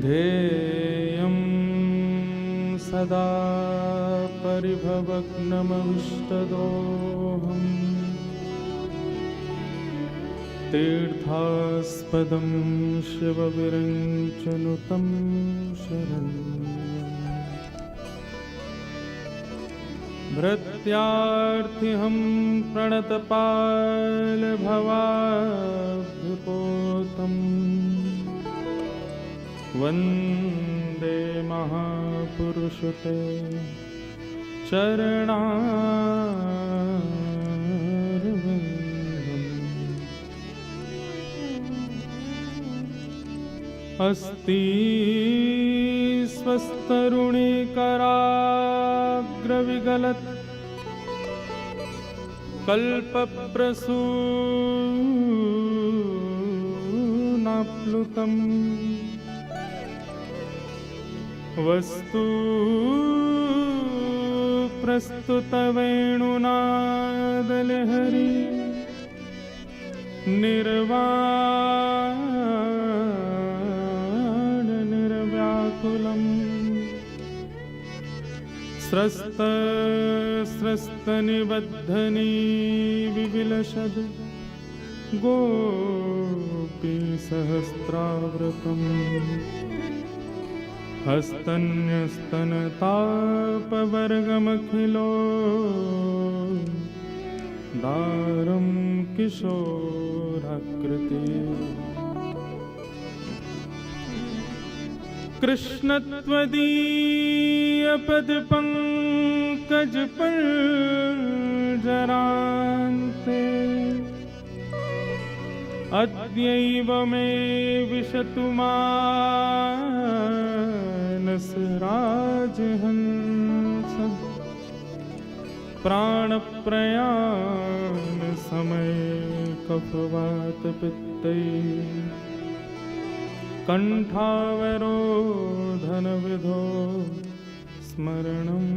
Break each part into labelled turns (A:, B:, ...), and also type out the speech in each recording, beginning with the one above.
A: ध्येयं सदा परिभवग्नमविष्टदोहम् तीर्थास्पदं शिवविरञ्चनुतं शरण्यम् भृत्यार्थिहं प्रणतपालभवाभ्युपोतम् वन्दे महापुरुषते चरणारविन्दम् अस्ति स्वस्तरुणीकराग्रविगलत् कल्पप्रसूनाप्लुतम् वस्तु प्रस्तुतवेणुनादलहरी निर्वाण निर्व्याकुलम् स्रस्तनिबद्धनी विविलसद् गोपीसहस्रावृतम् हस्तन्यस्तनतापवर्गमखिलो दारं किशोराकृति कृष्णत्वदीयपदपङ्कजपञ्जरान्ते अद्यैव मे विशतु मानसराजहंस प्राणप्रयाण समये कफवातपित्तैः कण्ठावरोधनविधो स्मरणं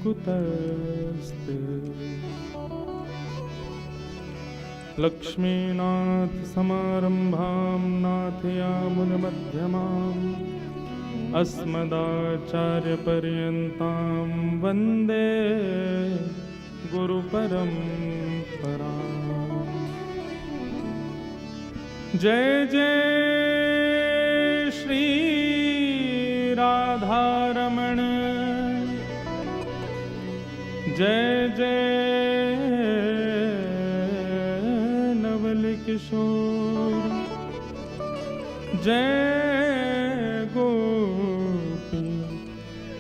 A: कुतस्ते लक्ष्मीनाथसमारम्भां नाथयामुनमध्यमाम् अस्मदाचार्यपर्यन्तां वन्दे गुरुपरम्पराम्। जय जय श्री राधारमण, जय जय नवल किशोर, जय गोपी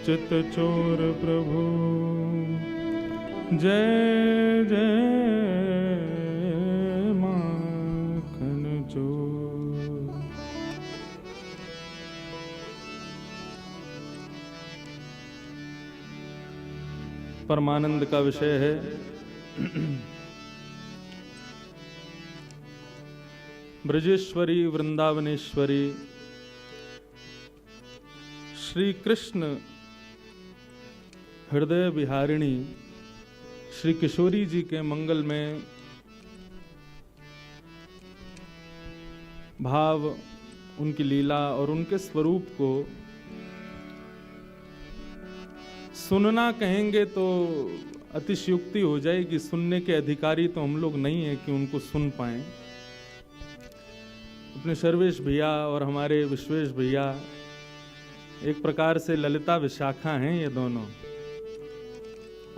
A: चित्तचोर प्रभु, जय जय माखन चोर। परमानंद का विषय है ब्रजेश्वरी वृंदावनेश्वरी श्री कृष्ण हृदय विहारिणी श्री किशोरी जी के मंगल में भाव, उनकी लीला और उनके स्वरूप को सुनना कहेंगे तो अतिशयोक्ति हो जाएगी। सुनने के अधिकारी तो हम लोग नहीं है कि उनको सुन पाएं। अपने सर्वेश भैया और हमारे विश्वेश भैया एक प्रकार से ललिता विशाखा हैं ये दोनों,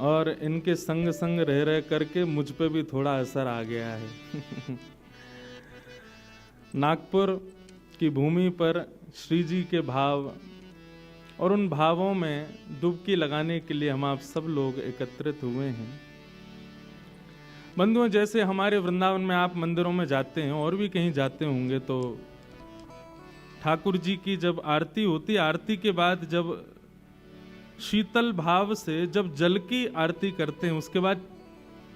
A: और इनके संग संग रह रह करके मुझ पे भी थोड़ा असर आ गया है। नागपुर की भूमि पर श्री जी के भाव और उन भावों में डुबकी लगाने के लिए हम आप सब लोग एकत्रित हुए हैं। बंधुओं, जैसे हमारे वृंदावन में आप मंदिरों में जाते हैं और भी कहीं जाते होंगे, तो ठाकुर जी की जब आरती होती, आरती के बाद जब शीतल भाव से जब जल की आरती करते हैं, उसके बाद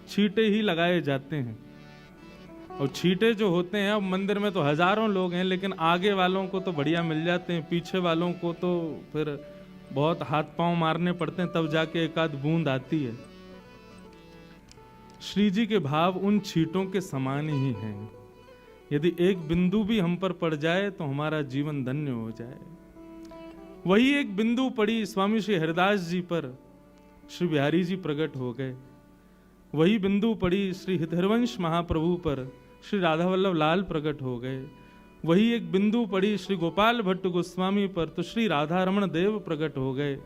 A: छींटे ही लगाए जाते हैं। और छींटे जो होते हैं, अब मंदिर में तो हजारों लोग हैं, लेकिन आगे वालों को तो बढ़िया मिल जाते हैं, पीछे वालों को तो फिर बहुत हाथ पांव मारने पड़ते हैं, तब जाके एक आध बूंद आती है। श्री जी के भाव उन छींटों के समान ही हैं। यदि एक बिंदु भी हम पर पड़ जाए तो हमारा जीवन धन्य हो जाए। वही एक बिंदु पड़ी स्वामी श्री हरिदास जी पर, श्री बिहारी जी प्रकट हो गए। वही बिंदु पड़ी श्री हरिवंश महाप्रभु पर, श्री राधा वल्लभ लाल प्रकट हो गए। वही एक बिंदु पड़ी श्री गोपाल भट्ट गोस्वामी पर, तो श्री राधा रमण देव प्रकट हो गए।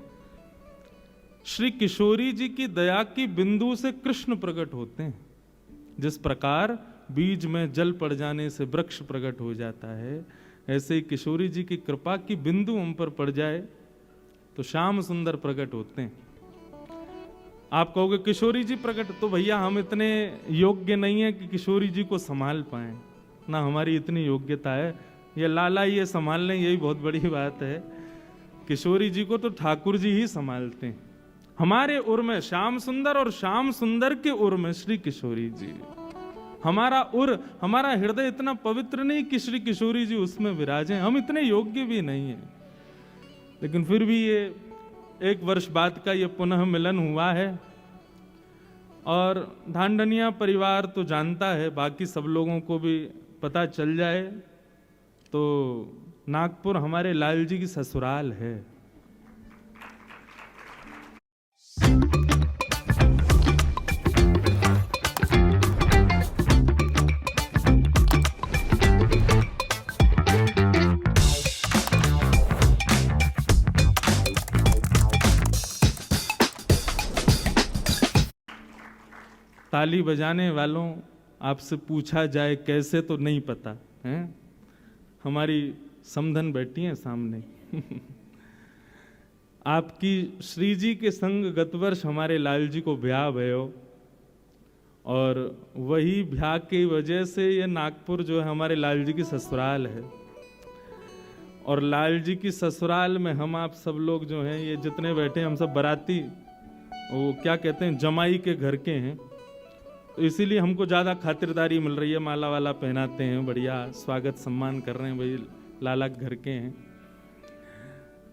A: श्री किशोरी जी की दया की बिंदु से कृष्ण प्रकट होते हैं। जिस प्रकार बीज में जल पड़ जाने से वृक्ष प्रकट हो जाता है, ऐसे ही किशोरी जी की कृपा की बिंदु हम पर पड़ जाए तो श्याम सुंदर प्रकट होते हैं। आप कहोगे किशोरी जी प्रकट, तो भैया हम इतने योग्य नहीं है कि किशोरी जी को संभाल पाए, ना हमारी इतनी योग्यता है। ये लाला ये संभाल लें, यही बहुत बड़ी बात है। किशोरी जी को तो ठाकुर जी ही संभालते हैं। हमारे उर में श्याम सुंदर और श्याम सुंदर के उर में श्री किशोरी जी। हमारा उर, हमारा हृदय इतना पवित्र नहीं कि श्री किशोरी जी उसमें विराजे। हम इतने योग्य भी नहीं है, लेकिन फिर भी ये 1 वर्ष बाद का ये पुनः मिलन हुआ है। और ढांढनिया परिवार तो जानता है, बाकी सब लोगों को भी पता चल जाए तो नागपुर हमारे लाल जी की ससुराल है। ताली बजाने वालों, आपसे पूछा जाए कैसे तो नहीं पता है। हमारी समधन बैठी है सामने। आपकी श्री जी के संग गत वर्ष हमारे लाल जी को ब्याह भयो, और वही ब्याह की वजह से ये नागपुर जो है हमारे लाल जी की ससुराल है। और लाल जी की ससुराल में हम आप सब लोग जो हैं, ये जितने बैठे हैं, हम सब बाराती, वो क्या कहते हैं, जमाई के घर के हैं। तो इसीलिए हमको ज़्यादा खातिरदारी मिल रही है, माला वाला पहनाते हैं, बढ़िया स्वागत सम्मान कर रहे हैं, भाई लाला घर के हैं।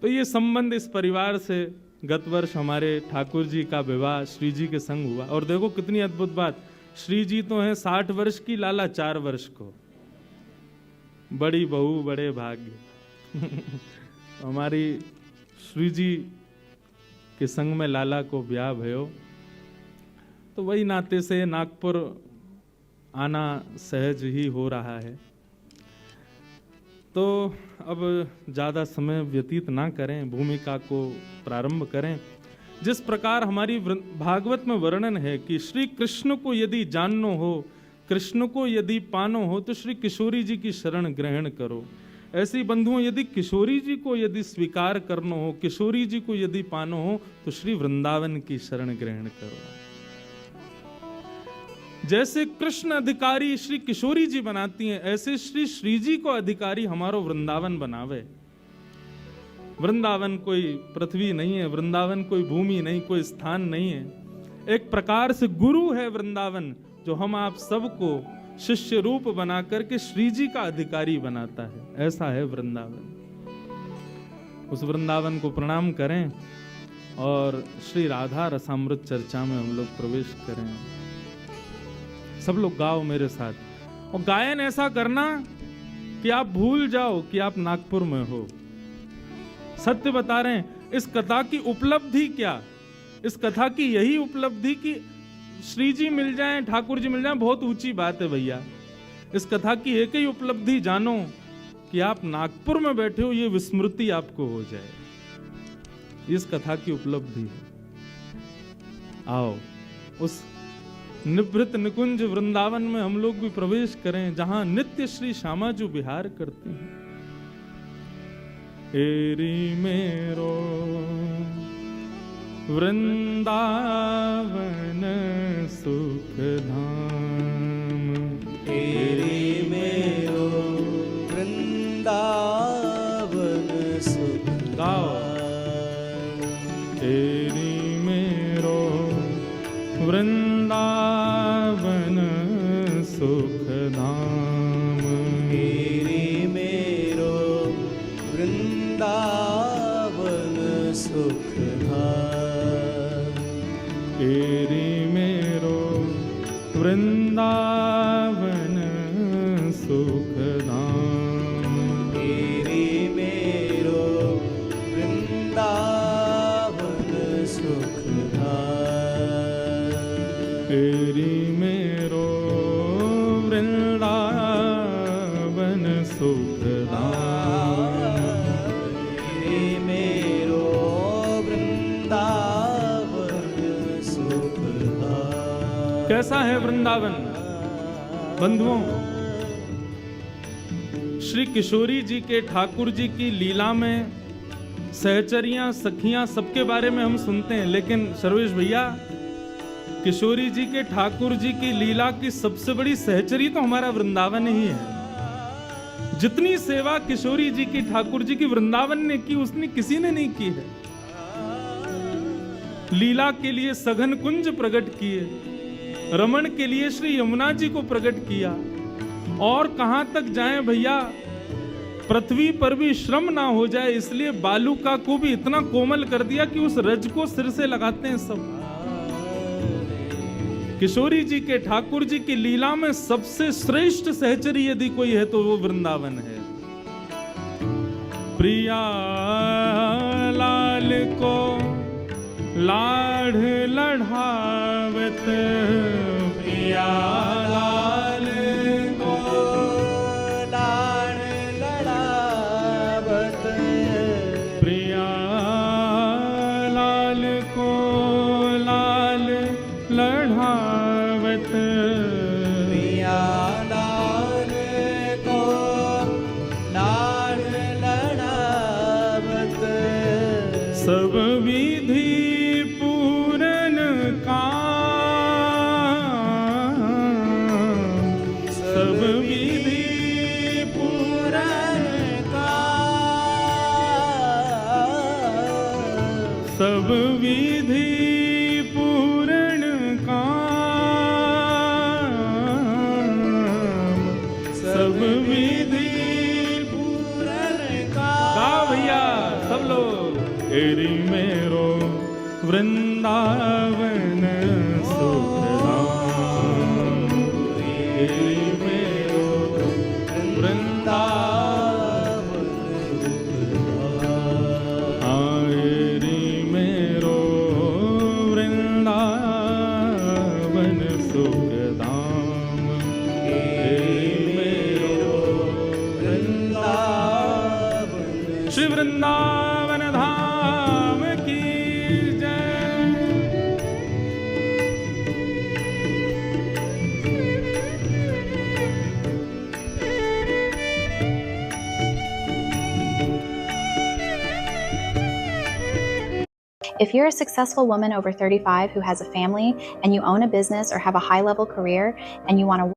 A: तो ये संबंध इस परिवार से गत वर्ष हमारे ठाकुर जी का विवाह श्री जी के संग हुआ। और देखो कितनी अद्भुत बात, श्री जी तो हैं 60 वर्ष की, लाला 4 वर्ष को। बड़ी बहू बड़े भाग्य। हमारी श्री जी के संग में लाला को ब्याह भयो, तो वही नाते से नागपुर आना सहज ही हो रहा है। तो अब ज़्यादा समय व्यतीत ना करें, भूमिका को प्रारंभ करें। जिस प्रकार हमारी भागवत में वर्णन है कि श्री कृष्ण को यदि जाननो हो, कृष्ण को यदि पानो हो, तो श्री किशोरी जी की शरण ग्रहण करो। ऐसी बंधुओं, यदि किशोरी जी को यदि स्वीकार करना हो, किशोरी जी को यदि पानो हो, तो श्री वृंदावन की शरण ग्रहण करो। जैसे कृष्ण अधिकारी श्री किशोरी जी बनाती हैं, ऐसे श्री जी को अधिकारी हमारो वृंदावन बनावे। वृंदावन कोई पृथ्वी नहीं है, वृंदावन कोई भूमि नहीं, कोई स्थान नहीं है। एक प्रकार से गुरु है वृंदावन, जो हम आप सबको शिष्य रूप बना करके श्री जी का अधिकारी बनाता है। ऐसा है वृंदावन। उस वृंदावन को प्रणाम करें और श्री राधा रसामृत चर्चा में हम लोग प्रवेश करें। सब लोग गाओ मेरे साथ, और गायन ऐसा करना कि आप भूल जाओ कि आप नागपुर में हो। सत्य बता रहे हैं, इस कथा की उपलब्धि क्या, इस कथा की यही उपलब्धि कि श्री जी मिल जाएं, ठाकुर जी मिल जाएं, बहुत ऊंची बात है भैया। इस कथा की एक ही उपलब्धि जानो कि आप नागपुर में बैठे हो, ये विस्मृति आपको हो जाए। इस कथा की उपलब्धि है। आओ उस निवृत्त निकुंज वृंदावन में हम लोग भी प्रवेश करें, जहां नित्य श्री श्यामा जो विहार करते हैं। एरी मेरो वृंदावन सुख धाम,
B: एरी मेरो वृंदावन सुख धाम,
A: एरी मेरो वृंदावन सुख धाम,
B: एरी मेरो वृंदावन सुख धाम,
A: एरी मेरो वृंदावन सुख धाम,
B: एरी मेरो
A: कैसा है वृंदावन बंधुओं। श्री किशोरी जी के ठाकुर जी की लीला में सहचरियां सखियां सबके बारे में हम सुनते हैं, लेकिन सर्वेश भैया किशोरी जी के ठाकुर जी की लीला की सबसे बड़ी सहचरी तो हमारा वृंदावन ही है। जितनी सेवा किशोरी जी की ठाकुर जी की वृंदावन ने की उसने किसी ने नहीं की है। लीला के लिए सघन कुंज प्रकट किए, रमण के लिए श्री यमुना जी को प्रकट किया, और कहां तक जाएं भैया, पृथ्वी पर भी श्रम ना हो जाए इसलिए बालूका को भी इतना कोमल कर दिया कि उस रज को सिर से लगाते हैं सब। किशोरी जी के ठाकुर जी की लीला में सबसे श्रेष्ठ सहचरी यदि कोई है तो वो वृंदावन है। प्रिया लाल को लाढ़ लढ़ावत, प्रिया लाल को
B: लाड़ लड़ावत,
A: प्रिया लाल को लाल लढ़ावत,
B: प्रिया लाल को लाड़ लड़ावत,
A: सब विधि पूरन काम, सब विधि
B: पूरन काम,
A: सब विधि पूरण काम, सब विधि
B: पूरन
A: गा भैया सब लोग। एरी मेरो वृंदावन सुखधाम, एरी मेरो वृंदावन, एरी मेरो वृंदावन सुखधाम, एरी मेरो
B: वृंदावन।
A: श्री वृंदावन धाम की जय।
C: If you're a successful woman over 35 who has a family and you own a business or have a high-level career and you want to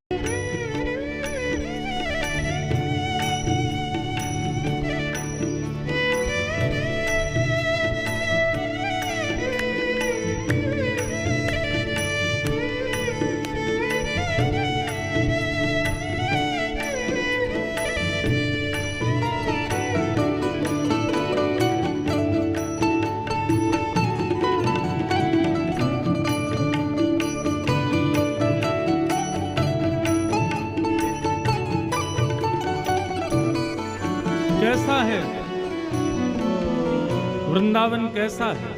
A: कैसा है वृंदावन, कैसा है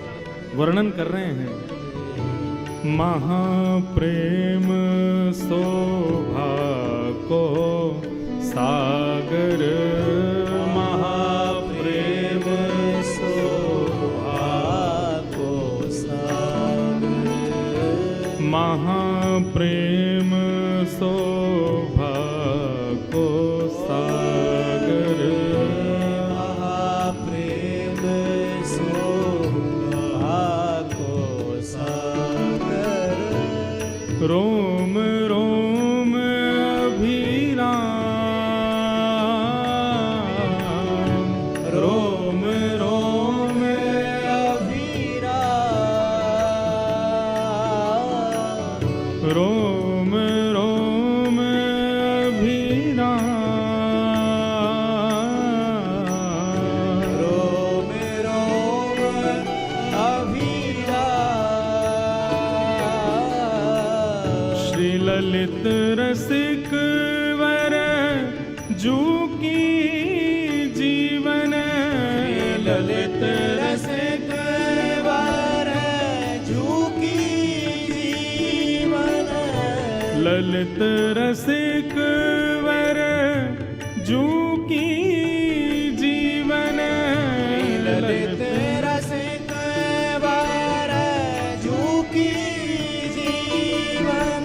A: वर्णन कर रहे हैं। महाप्रेम शोभा को सागर, महाप्रेम
B: शोभा को सागर,
A: महाप्रेम शोभा को सागर,
B: महाप्रेम शोभा को सागर,
A: रोम रोम अभिराम, रोम रोम
B: अभिराम,
A: रोम रोम अभिराम,
B: रोम रोम अभिराम,
A: श्री ललित रसिक वर जू की जीवन,
B: ललित रसिक वर झूकी जीवन,
A: ललित रसिक वर जू की जीवन,
B: ललित रसिक वर झूकी जीवन,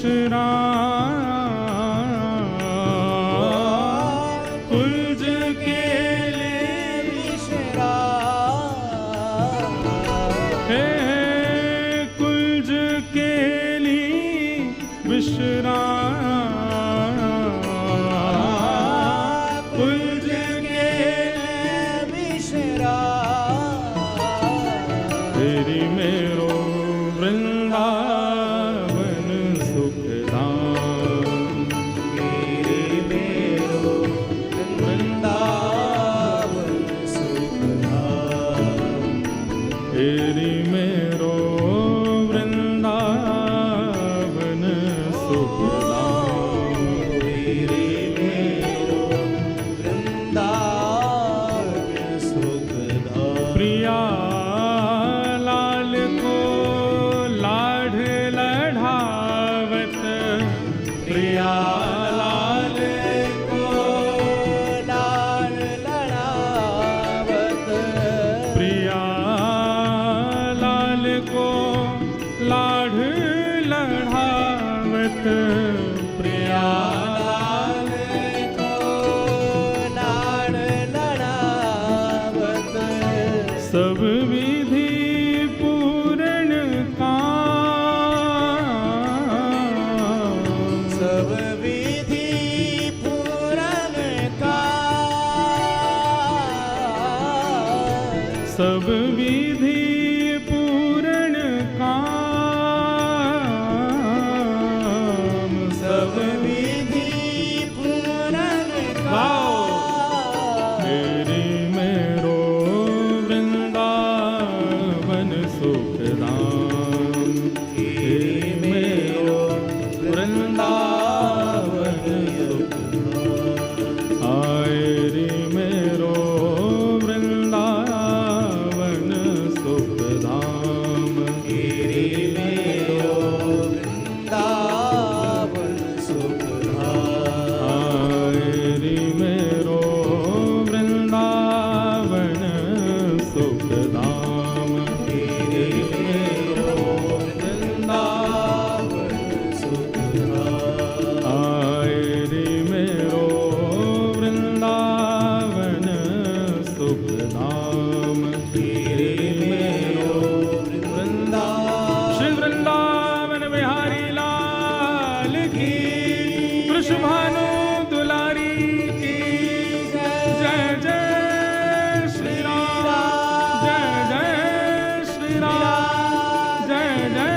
A: विश्राम कुंज केली हे कुंज केली विश्राम कुंज तेरी मेरो वृंदावन सुखधाम
B: तेरी मेरो वृंदावन सुखधाम
A: तेरी मेरो वृंदावन सुखधाम
B: तेरी मेरो वृंदावन सुखधाम
A: प्रिया लाल को लाढ़ लढ़ावत प्रिया लाल
B: को लाल लड़ावत
A: प्रिया लाल को लाढ़ लढ़ावत प्रिया
B: लाल को लाल लड़ावत
A: सब विधि पूर्ण काम
B: सब विधि पूरन का
A: सब विधि पूर्ण काम
B: सब विधि पूरन का
A: तेरी मेरो वृंदावन सुखधाम तेरी मेरो वृंदावन सुखधाम आए रे मेरो वृंदावन सुखधाम
B: तेरी मेरो वृंदावन सुखधाम
A: आए रे मेरो वृंदावन सुखधाम
B: तेरी मेरो वृंदावन सुखधाम
A: आए रे मेरो वृंदावन सुखधाम
B: तेरी मेरो वृंदावन
A: श्री वृंदावन बिहारी लाल की वृषभानु दुलारी की जय जय श्री राम जय जय श्री राम जय जय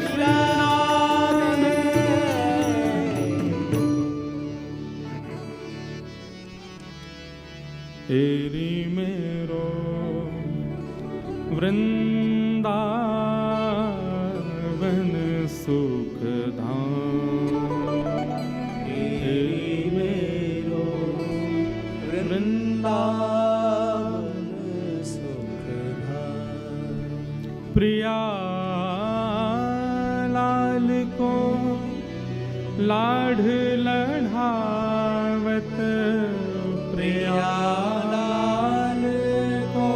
A: श्री राम तेरी मेरो वृंदावन सुखधाम तेरी मेरो
B: वृंदावन सुखधाम
A: प्रिया लाल को लाढ़ लढ़ावत प्रिया
B: लाल को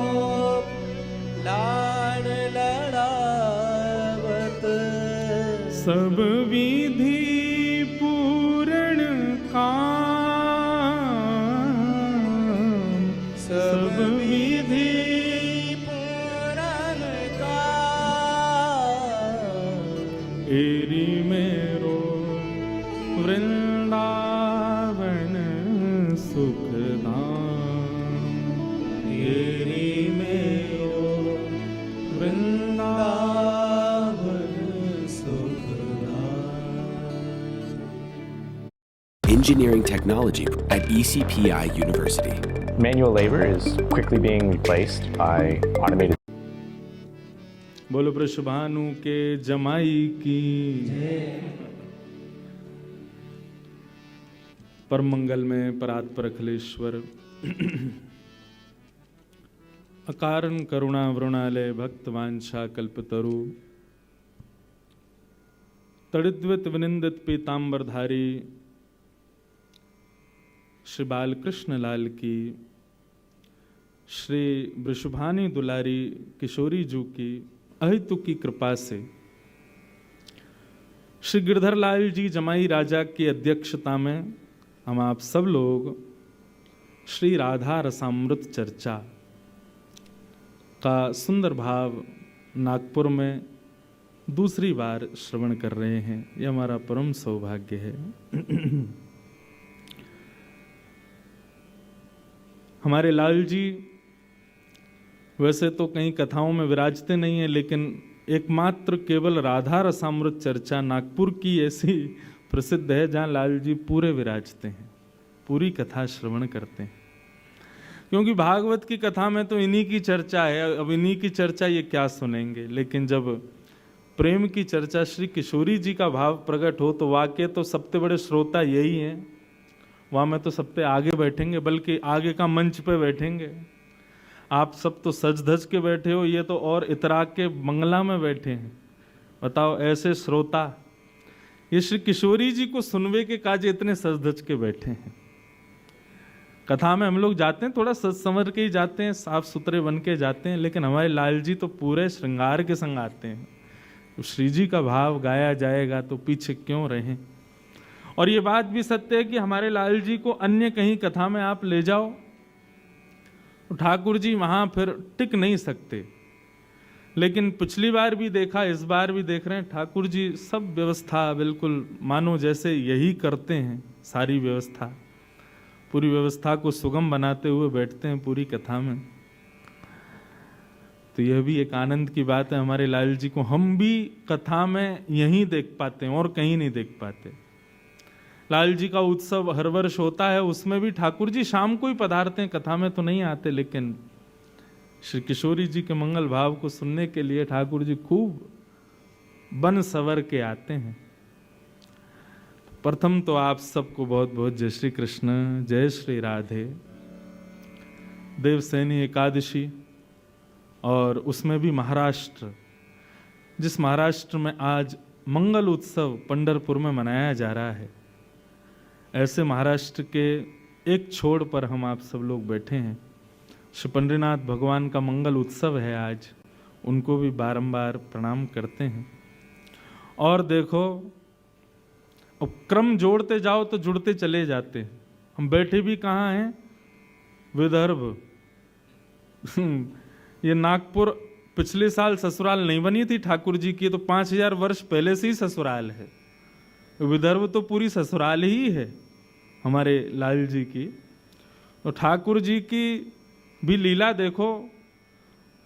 B: लाल लड़ावत
A: सब विधि पूर्ण काम
B: सब विधि पूरन का
A: तेरी मेरो वृंदावन सुखधाम
B: तेरी मेरो Vrindavan Sukhdham
D: Engineering technology at ECPI University.
E: Manual labor is quickly being replaced by automated.
A: बोलो वृषभानु के जमाई की परम मंगल में परात्पर अखिलेश्वर अकारण करुणा वृणालय भक्त वांछा कल्पतरु तड़िद्वित विनिंदित पीतांबरधारी श्री बालकृष्ण लाल की श्री वृषभानी दुलारी किशोरी जू की अहितु की कृपा से श्री गिरधर लाल जी जमाई राजा की अध्यक्षता में हम आप सब लोग श्री राधा रसामृत चर्चा का सुंदर भाव नागपुर में दूसरी बार श्रवण कर रहे हैं। यह हमारा परम सौभाग्य है। हमारे लाल जी वैसे तो कई कथाओं में विराजते नहीं हैं, लेकिन एकमात्र केवल राधा रसामृत चर्चा नागपुर की ऐसी प्रसिद्ध है जहाँ लाल जी पूरे विराजते हैं, पूरी कथा श्रवण करते हैं। क्योंकि भागवत की कथा में तो इन्हीं की चर्चा है, अब इन्हीं की चर्चा ये क्या सुनेंगे। लेकिन जब प्रेम की चर्चा श्री किशोरी जी का भाव प्रकट हो तो वाकई तो सबसे बड़े श्रोता यही हैं। वहाँ में तो सबसे आगे बैठेंगे, बल्कि आगे का मंच पे बैठेंगे। आप सब तो सज धज के बैठे हो, ये तो और इतरा के बंगला में बैठे हैं। बताओ, ऐसे श्रोता ये श्री किशोरी जी को सुनवे के काज इतने सज धज के बैठे हैं। कथा में हम लोग जाते हैं थोड़ा सज संवर के ही जाते हैं, साफ सुथरे बन के जाते हैं, लेकिन हमारे लाल जी तो पूरे श्रृंगार के संग आते हैं। तो श्री जी का भाव गाया जाएगा तो पीछे क्यों रहें। और ये बात भी सत्य है कि हमारे लाल जी को अन्य कहीं कथा में आप ले जाओ तो ठाकुर जी वहां फिर टिक नहीं सकते। लेकिन पिछली बार भी देखा, इस बार भी देख रहे हैं, ठाकुर जी सब व्यवस्था बिल्कुल मानो जैसे यही करते हैं। सारी व्यवस्था, पूरी व्यवस्था को सुगम बनाते हुए बैठते हैं पूरी कथा में। तो यह भी एक आनंद की बात है हमारे लाल जी को। हम भी कथा में यहीं देख पाते हैं और कहीं नहीं देख पाते। लाल जी का उत्सव हर वर्ष होता है, उसमें भी ठाकुर जी शाम को ही पधारते हैं, कथा में तो नहीं आते। लेकिन श्री किशोरी जी के मंगल भाव को सुनने के लिए ठाकुर जी खूब बन सवर के आते हैं। प्रथम तो आप सबको बहुत बहुत जय श्री कृष्ण, जय श्री राधे। देवसैनी एकादशी और उसमें भी महाराष्ट्र, जिस महाराष्ट्र में आज मंगल उत्सव पंढरपुर में मनाया जा रहा है, ऐसे महाराष्ट्र के एक छोर पर हम आप सब लोग बैठे हैं। श्री पंडरीनाथ भगवान का मंगल उत्सव है आज, उनको भी बारंबार प्रणाम करते हैं। और देखो, अब क्रम जोड़ते जाओ तो जुड़ते चले जाते हैं। हम बैठे भी कहाँ हैं? विदर्भ। ये नागपुर पिछले साल ससुराल नहीं बनी थी ठाकुर जी की, तो 5000 वर्ष पहले से ही ससुराल है। विदर्भ तो पूरी ससुराल ही है हमारे लाल जी की। तो ठाकुर जी की भी लीला देखो,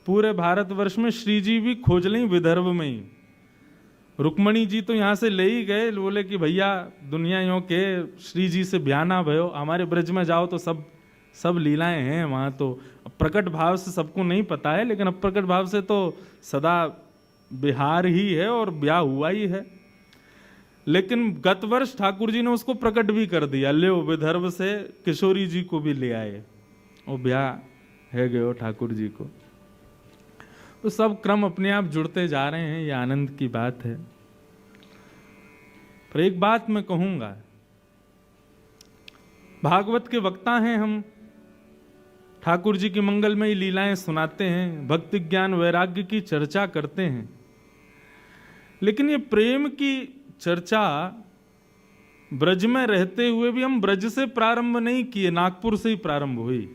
A: पूरे भारतवर्ष में श्री जी भी खोज लें विदर्भ में ही। रुक्मणी जी तो यहाँ से ले ही गए, बोले कि भैया दुनिया यों के श्री जी से ब्याना भयो, हमारे ब्रज में जाओ तो सब लीलाएं हैं वहाँ। तो प्रकट भाव से सबको नहीं पता है, लेकिन अप्रकट भाव से तो सदा बिहार ही है और ब्याह हुआ ही है। लेकिन गत वर्ष ठाकुर जी ने उसको प्रकट भी कर दिया, ले विदर्भ से किशोरी जी को भी ले आए, वो ब्याह है गयो ठाकुर जी को। तो सब क्रम अपने आप जुड़ते जा रहे हैं, ये आनंद की बात है। पर एक बात मैं कहूंगा, भागवत के वक्ता हैं हम, ठाकुर जी की मंगलमयी लीलाएं सुनाते हैं, भक्ति ज्ञान वैराग्य की चर्चा करते हैं, लेकिन ये प्रेम की चर्चा ब्रज में रहते हुए भी हम ब्रज से प्रारंभ नहीं किए, नागपुर से ही प्रारंभ हुई।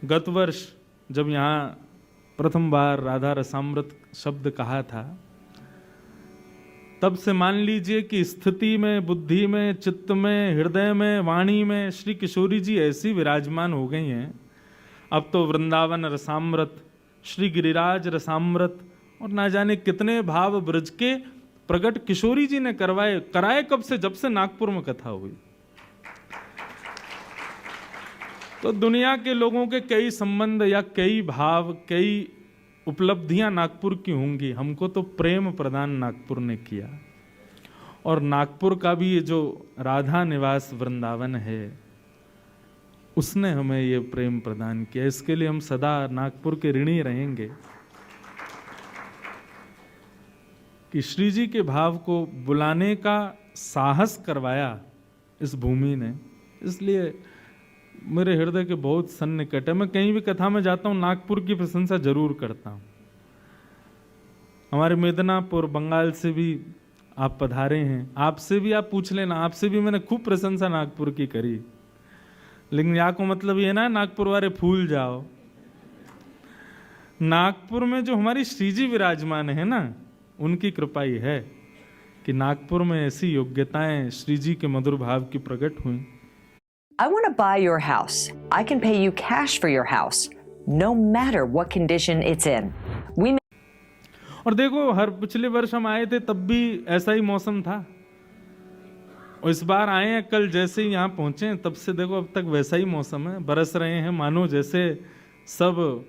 A: गत वर्ष जब यहाँ प्रथम बार राधा रसामृत शब्द कहा था, तब से मान लीजिए कि स्थिति में, बुद्धि में, चित्त में, हृदय में, वाणी में श्री किशोरी जी ऐसी विराजमान हो गई हैं। अब तो वृंदावन रसामृत, श्री गिरिराज रसामृत और ना जाने कितने भाव ब्रज के प्रकट किशोरी जी ने कराए कब से? जब से नागपुर में कथा हुई। तो दुनिया के लोगों के कई संबंध या कई भाव, कई उपलब्धियां नागपुर की होंगी, हमको तो प्रेम प्रदान नागपुर ने किया। और नागपुर का भी ये जो राधा निवास वृंदावन है, उसने हमें ये प्रेम प्रदान किया। इसके लिए हम सदा नागपुर के ऋणी रहेंगे कि श्री जी के भाव को बुलाने का साहस करवाया इस भूमि ने। इसलिए मेरे हृदय के बहुत सन्निकट है। मैं कहीं भी कथा में जाता हूँ नागपुर की प्रशंसा जरूर करता हूँ। हमारे मेदिनीपुर बंगाल से भी आप पधारे हैं। आपसे भी आप पूछ लेना, आपसे भी मैंने खूब प्रशंसा नागपुर की करी, लेकिन यहाँ को मतलब ये ना नागपुर वाले फूल जाओ। नागपुर में जो हमारी श्री जी विराजमान है ना, उनकी कृपा ही है कि नागपुर में ऐसी योग्यताएं श्री जी के मधुर भाव की प्रकट हुई।
F: I want to buy your house. I can pay you cash for your house, no matter what condition it's in. We
A: और देखो, हर पिछले वर्ष हम आए थे तब भी ऐसा ही मौसम था, और इस बार आए हैं कल जैसे ही यहाँ पहुंचे तब से देखो अब तक वैसा ही मौसम है। बरस रहे हैं मानो जैसे सब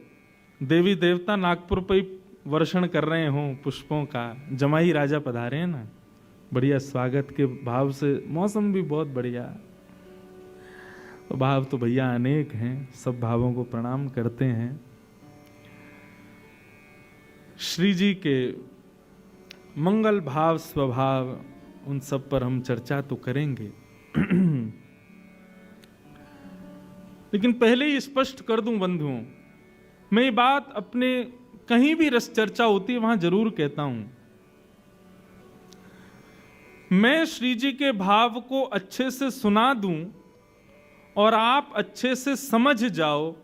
A: देवी देवता नागपुर पर ही वर्षण कर रहे हों पुष्पों का। जमाई राजा पधारे हैं ना, बढ़िया स्वागत के भाव से, मौसम भी बहुत बढ़िया। तो भाव तो भैया अनेक हैं, सब भावों को प्रणाम करते हैं। श्री जी के मंगल भाव स्वभाव, उन सब पर हम चर्चा तो करेंगे। लेकिन पहले ही स्पष्ट कर दूं बंधुओं, मैं ये बात अपने कहीं भी रस चर्चा होती है वहां जरूर कहता हूं, मैं श्री जी के भाव को अच्छे से सुना दूं और आप अच्छे से समझ जाओ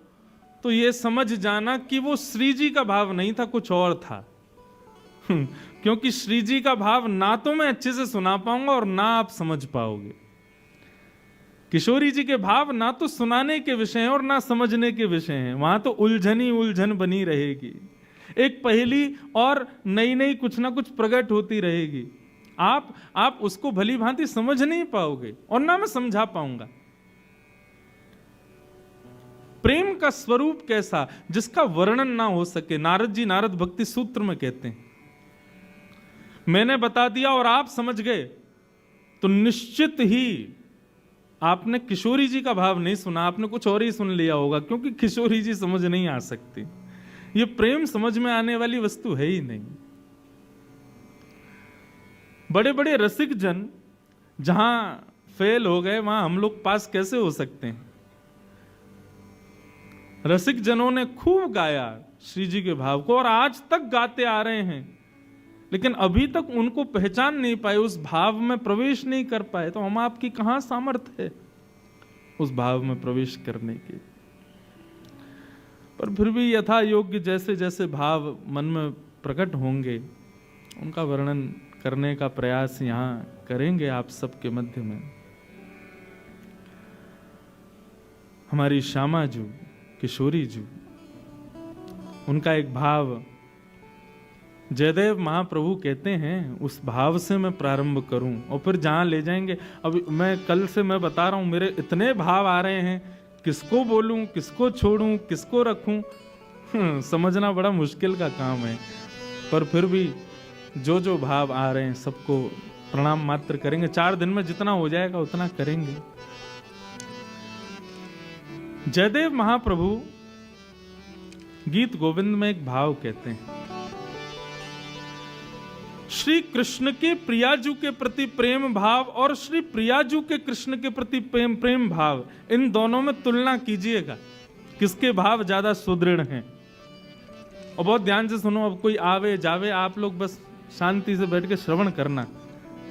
A: तो ये समझ जाना कि वो श्री जी का भाव नहीं था, कुछ और था। क्योंकि श्री जी का भाव ना तो मैं अच्छे से सुना पाऊंगा और ना आप समझ पाओगे। किशोरी जी के भाव ना तो सुनाने के विषय हैं और ना समझने के विषय हैं, वहां तो उलझन ही उलझन बनी रहेगी, एक पहेली और नई नई कुछ ना कुछ प्रकट होती रहेगी। आप उसको भली भांति समझ नहीं पाओगे और ना मैं समझा पाऊंगा। प्रेम का स्वरूप कैसा जिसका वर्णन ना हो सके। नारद जी नारद भक्ति सूत्र में कहते हैं, मैंने बता दिया और आप समझ गए तो निश्चित ही आपने किशोरी जी का भाव नहीं सुना, आपने कुछ और ही सुन लिया होगा, क्योंकि किशोरी जी समझ नहीं आ सकती। ये प्रेम समझ में आने वाली वस्तु है ही नहीं। बड़े बड़े रसिक जन जहां फेल हो गए वहां हम लोग पास कैसे हो सकते हैं। रसिक जनों ने खूब गाया श्री जी के भाव को और आज तक गाते आ रहे हैं, लेकिन अभी तक उनको पहचान नहीं पाए, उस भाव में प्रवेश नहीं कर पाए। तो हम आपकी कहां सामर्थ्य है उस भाव में प्रवेश करने की। पर फिर भी यथा योग्य जैसे जैसे भाव मन में प्रकट होंगे उनका वर्णन करने का प्रयास यहां करेंगे आप सबके मध्य में। हमारी श्यामा जी, किशोरी जी, उनका एक भाव जयदेव महाप्रभु कहते हैं उस भाव से मैं प्रारंभ करूं और फिर जहां ले जाएंगे। अब मैं कल से मैं बता रहा हूं मेरे इतने भाव आ रहे हैं, किसको बोलूं, किसको छोड़ूं, किसको रखूं, समझना बड़ा मुश्किल का काम है। पर फिर भी जो जो भाव आ रहे हैं सबको प्रणाम मात्र करेंगे। 4 दिन में जितना हो जाएगा उतना करेंगे। जयदेव महाप्रभु गीत गोविंद में एक भाव कहते हैं, श्री कृष्ण के प्रियाजू के प्रति प्रेम भाव और श्री प्रियाजू के कृष्ण के प्रति प्रेम भाव, इन दोनों में तुलना कीजिएगा किसके भाव ज्यादा सुदृढ़ हैं। और बहुत ध्यान से सुनो, अब कोई आवे जावे, आप लोग बस शांति से बैठ के श्रवण करना,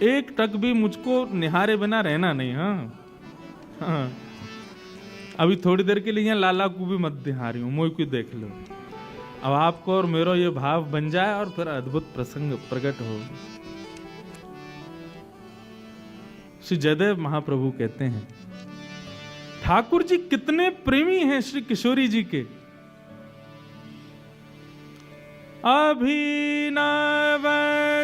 A: एक टक भी मुझको निहारे बिना रहना नहीं। हाँ, अभी थोड़ी देर के लिए यहाँ लाला को भी मत निहारी हूं, मोई को देख लो। अब आपको और मेरा ये भाव बन जाए और फिर अद्भुत प्रसंग प्रकट हो। श्री जयदेव महाप्रभु कहते हैं, ठाकुर जी कितने प्रेमी हैं श्री किशोरी जी के। अभिनव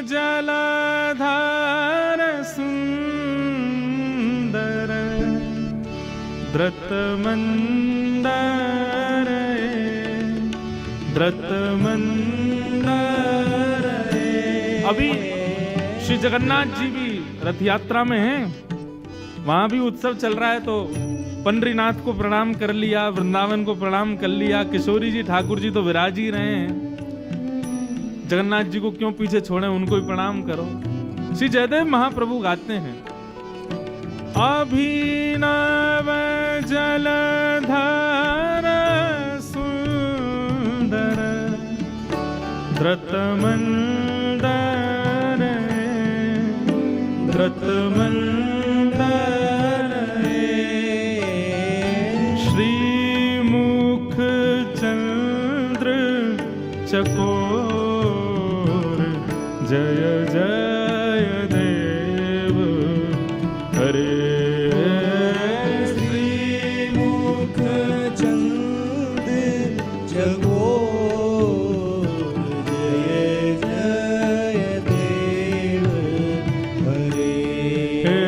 A: जलधार सुंदर द्रत मंदर द्रत मंदर। अभी श्री जगन्नाथ जी भी रथ यात्रा में हैं, वहां भी उत्सव चल रहा है, तो पंडरीनाथ को प्रणाम कर लिया, वृंदावन को प्रणाम कर लिया, किशोरी जी ठाकुर जी तो विराज ही रहे हैं, जगन्नाथ जी को क्यों पीछे छोड़े, उनको भी प्रणाम करो। श्री जयदेव महाप्रभु गाते हैं, अभिनव जलधार सुंदर द्रत मंदर चकोर जय जय देव हरे
B: श्रीमुख चंद चकोर जय जय देव हरे
A: हे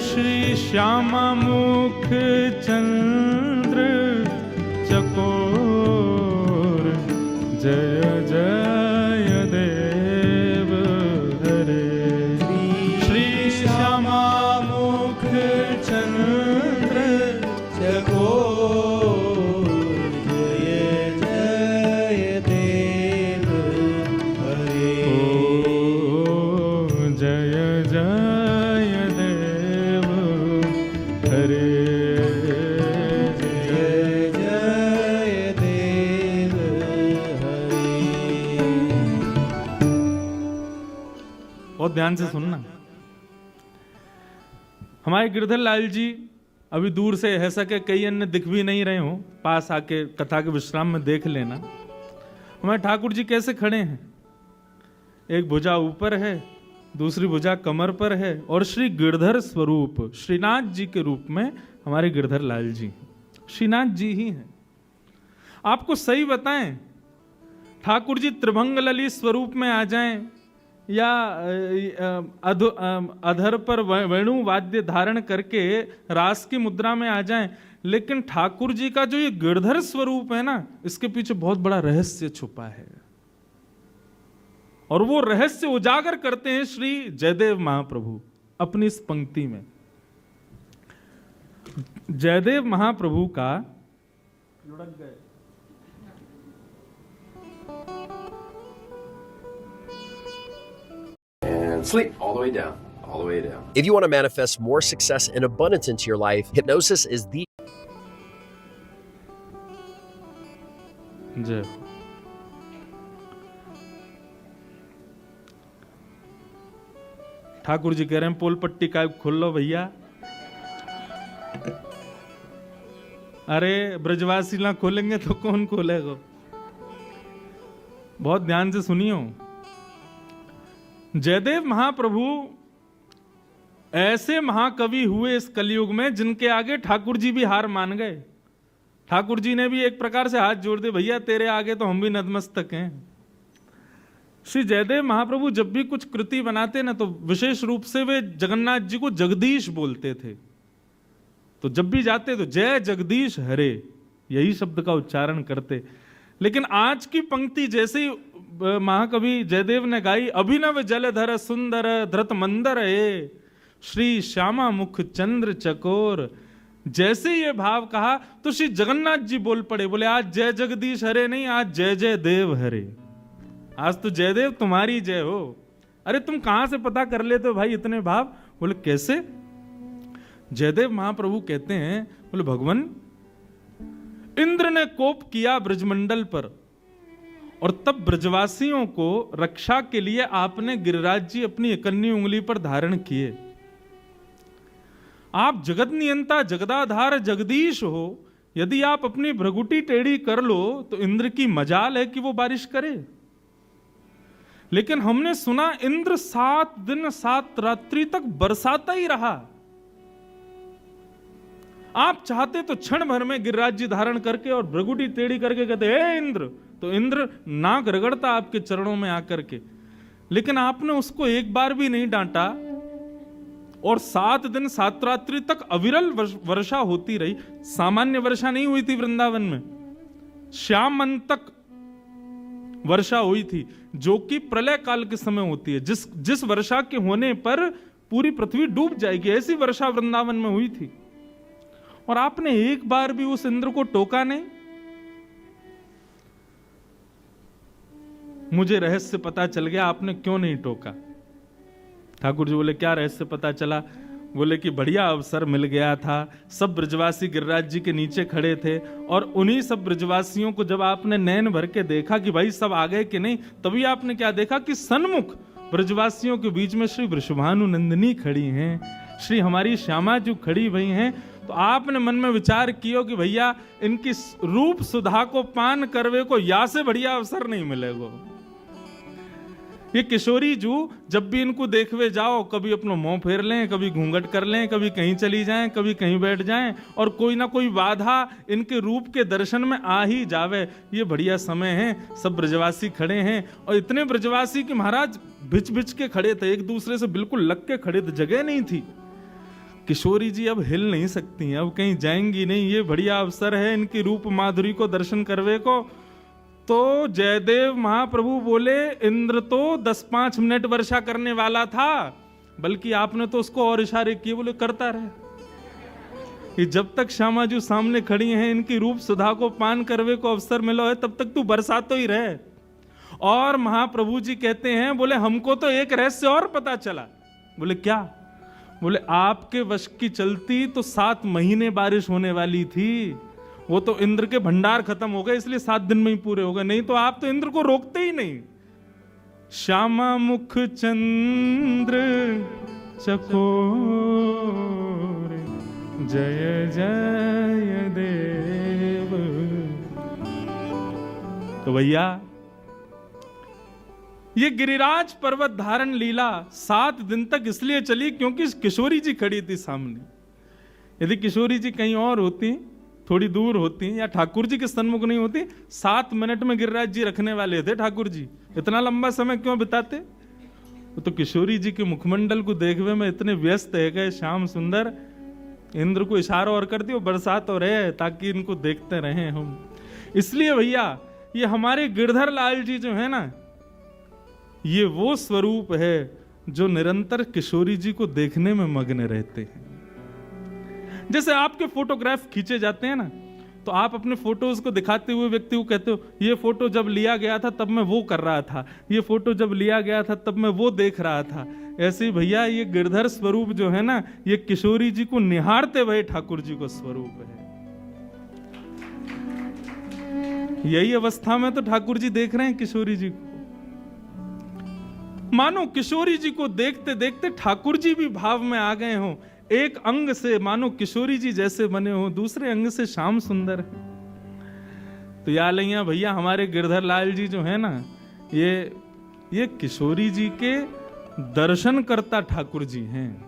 A: श्री श्यामा मुख चंद्र चकोर जय जय देव हरे
B: श्री श्यामा मुख चंद्र चकोर जय जय देव हरे
A: ओ जय जय देव हरे
B: जय जय देव हरे।
A: बहुत ध्यान से सुनना। हमारे गिरधर लाल जी अभी दूर से है सके कई अन्य दिख भी नहीं रहे हो, पास आके कथा के विश्राम में देख लेना। हमारे ठाकुर जी कैसे खड़े हैं, एक भुजा ऊपर है, दूसरी भुजा कमर पर है, और श्री गिरधर स्वरूप श्रीनाथ जी के रूप में हमारे गिरधर लाल जी श्रीनाथ जी ही हैं। आपको सही बताएं, ठाकुर जी त्रिभंग ललित स्वरूप में आ जाएं या अधर पर वेणु वाद्य धारण करके रास की मुद्रा में आ जाएं, लेकिन ठाकुर जी का जो ये गिरधर स्वरूप है ना, इसके पीछे बहुत बड़ा रहस्य छुपा है, और वो रहस्य उजागर करते हैं श्री जयदेव महाप्रभु अपनी इस पंक्ति में। जयदेव महाप्रभु का लुढ़क गए
D: And sleep all the way down, all the way down.
G: If you want to manifest more success and abundance into your life, hypnosis is the
A: जय। ठाकुर जी कह रहे हैं पोल पट्टी का खोल लो भैया। अरे ब्रजवासी ना खोलेंगे तो कौन खोलेगा? बहुत ध्यान से सुनियो। जयदेव महाप्रभु ऐसे महाकवि हुए इस कलयुग में जिनके आगे ठाकुर जी भी हार मान गए। ठाकुर जी ने भी एक प्रकार से हाथ जोड़ दिए, भैया तेरे आगे तो हम भी नतमस्तक हैं। श्री जयदेव महाप्रभु जब भी कुछ कृति बनाते ना, तो विशेष रूप से वे जगन्नाथ जी को जगदीश बोलते थे। तो जब भी जाते तो जय जगदीश हरे, यही शब्द का उच्चारण करते। लेकिन आज की पंक्ति जैसे ही महाकवि जयदेव ने गाई, अभिनव जलधर सुंदर धृत मंदर है श्री श्यामा मुख चंद्र चकोर, जैसे ये भाव कहा तो श्री जगन्नाथ जी बोल पड़े, बोले आज जय जगदीश हरे नहीं, आज जय जय देव हरे। आज तो जयदेव तुम्हारी जय हो। अरे तुम कहां से पता कर लेते हो भाई इतने भाव? बोले कैसे? जयदेव महाप्रभु कहते हैं, बोले भगवान इंद्र ने कोप किया ब्रजमंडल पर, और तब ब्रजवासियों को रक्षा के लिए आपने गिरिराज जी अपनी इकन्नी उंगली पर धारण किए। आप जगत नियंता जगदाधार जगदीश हो, यदि आप अपनी भ्रगुटी टेढ़ी कर लो तो इंद्र की मजाल है कि वो बारिश करे। लेकिन हमने सुना इंद्र 7 दिन 7 रात्रि तक बरसाता ही रहा। आप चाहते तो क्षण भर में गिरिराज जी धारण करके और भ्रगुटी टेढ़ी करके कहते हे इंद्र, तो इंद्र नाक रगड़ता आपके चरणों में आकर के। लेकिन आपने उसको एक बार भी नहीं डांटा, और 7 दिन 7 रात्रि तक अविरल वर्षा होती रही। सामान्य वर्षा नहीं हुई थी वृंदावन में, श्याम तक वर्षा हुई थी, जो कि प्रलय काल के समय होती है। जिस वर्षा के होने पर पूरी पृथ्वी डूब जाएगी, ऐसी वर्षा वृंदावन में हुई थी। और आपने एक बार भी उस इंद्र को टोका नहीं। मुझे रहस्य पता चल गया, आपने क्यों नहीं टोका। ठाकुर जी बोले क्या रहस्य पता चला? बोले कि बढ़िया अवसर मिल गया था, सब ब्रजवासी गिरिराज जी के नीचे खड़े थे, और उन्हीं सब ब्रजवासियों को जब आपने नैन भर के देखा कि भाई सब आ गए कि नहीं, तभी आपने क्या देखा कि सन्मुख ब्रजवासियों के बीच में श्री वृषभानु नंदिनी खड़ी हैं, श्री हमारी श्यामा जी खड़ी हुई हैं। तो आपने मन में विचार किया कि भैया इनकी रूप सुधा को पान करवे को या से बढ़िया अवसर नहीं मिलेगा। ये किशोरी जू जब भी इनको देखवे जाओ, कभी अपना मुंह फेर लें, कभी घूंघट कर लें, कभी कहीं चली जाएं, कभी कहीं बैठ जाएं, और कोई ना कोई बाधा इनके रूप के दर्शन में आ ही जावे। ये बढ़िया समय है, सब ब्रजवासी खड़े हैं, और इतने ब्रजवासी कि महाराज बिच बिच के खड़े थे, एक दूसरे से बिल्कुल लग के खड़े थे, जगह नहीं थी। किशोरी जी अब हिल नहीं सकती, अब कहीं जाएंगी नहीं, ये बढ़िया अवसर है इनकी रूप माधुरी को दर्शन करवे को। तो जयदेव महाप्रभु बोले, इंद्र तो 10-5 मिनट वर्षा करने वाला था, बल्कि आपने तो उसको और इशारे किए, बोले करता रहे। ये जब तक श्यामाजू सामने खड़ी हैं, इनकी रूप सुधा को पान करवे को अवसर मिला है, तब तक तू बरसातो ही रहे। और महाप्रभु जी कहते हैं, बोले हमको तो एक रहस्य और पता चला। बोले क्या? बोले आपके वश की चलती तो 7 महीने बारिश होने वाली थी, वो तो इंद्र के भंडार खत्म हो गए, इसलिए 7 दिन में ही पूरे हो गए, नहीं तो आप तो इंद्र को रोकते ही नहीं। श्यामा मुख चंद्र चकोर जय जय देव। तो भैया ये गिरिराज पर्वत धारण लीला 7 दिन तक इसलिए चली क्योंकि किशोरी जी खड़ी थी सामने। यदि किशोरी जी कहीं और होती, थोड़ी दूर होती, या ठाकुर जी के सन्मुख नहीं होती, 7 मिनट में गिरिराज जी रखने वाले थे ठाकुर जी, इतना लंबा समय क्यों बिताते? तो किशोरी जी के मुखमंडल को देखने में इतने व्यस्त है गए श्याम सुंदर, इंद्र को इशारा और कर दियो बरसात हो रहे ताकि इनको देखते रहे हम। इसलिए भैया ये हमारे गिरधर लाल जी जो है ना, ये वो स्वरूप है जो निरंतर किशोरी जी को देखने में मग्न रहते हैं। जैसे आपके फोटोग्राफ खींचे जाते हैं ना, तो आप अपने फोटोज को दिखाते हुए व्यक्ति को कहते हो, ये फोटो जब लिया गया था तब मैं वो कर रहा था, ये फोटो जब लिया गया था तब मैं वो देख रहा था। ऐसे ही भैया ये गिरधर स्वरूप जो है ना, ये किशोरी जी को निहारते हुए ठाकुर जी को स्वरूप है। यही अवस्था में तो ठाकुर जी देख रहे हैं किशोरी जी को। मानो किशोरी जी को देखते देखते ठाकुर जी भी भाव में आ गए हों। एक अंग से मानो किशोरी जी जैसे बने हो, दूसरे अंग से श्याम सुंदर है। तो या लैया भैया हमारे गिरधर लाल जी जो है ना, ये किशोरी जी के दर्शन करता ठाकुर जी हैं।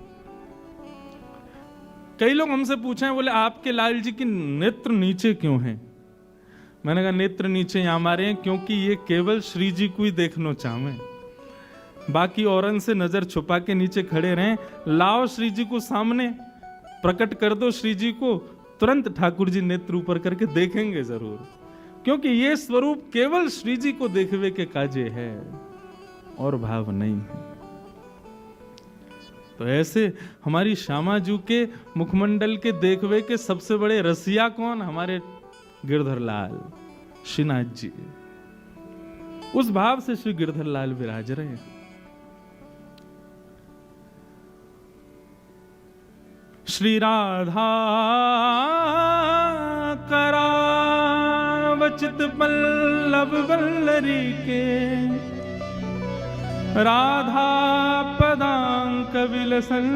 A: कई लोग हमसे पूछे, बोले आपके लाल जी की नेत्र नीचे क्यों हैं? मैंने कहा नेत्र नीचे यहाँ हमारे हैं क्योंकि ये केवल श्री जी को ही देखना चाहें, बाकी औरन से नजर छुपा के नीचे खड़े रहें। लाओ श्री जी को सामने, प्रकट कर दो श्री जी को, तुरंत ठाकुर जी नेत्र ऊपर करके देखेंगे जरूर, क्योंकि ये स्वरूप केवल श्री जी को देखवे के काजे है और भाव नहीं है। तो ऐसे हमारी श्यामाजू के मुखमंडल के देखवे के सबसे बड़े रसिया कौन? हमारे गिरधर लाल श्रीनाथ जी। उस भाव से श्री गिरधर लाल विराज रहे हैं। श्री राधा करावचित पल्लव वल्लरी के, राधा पदांक विलसन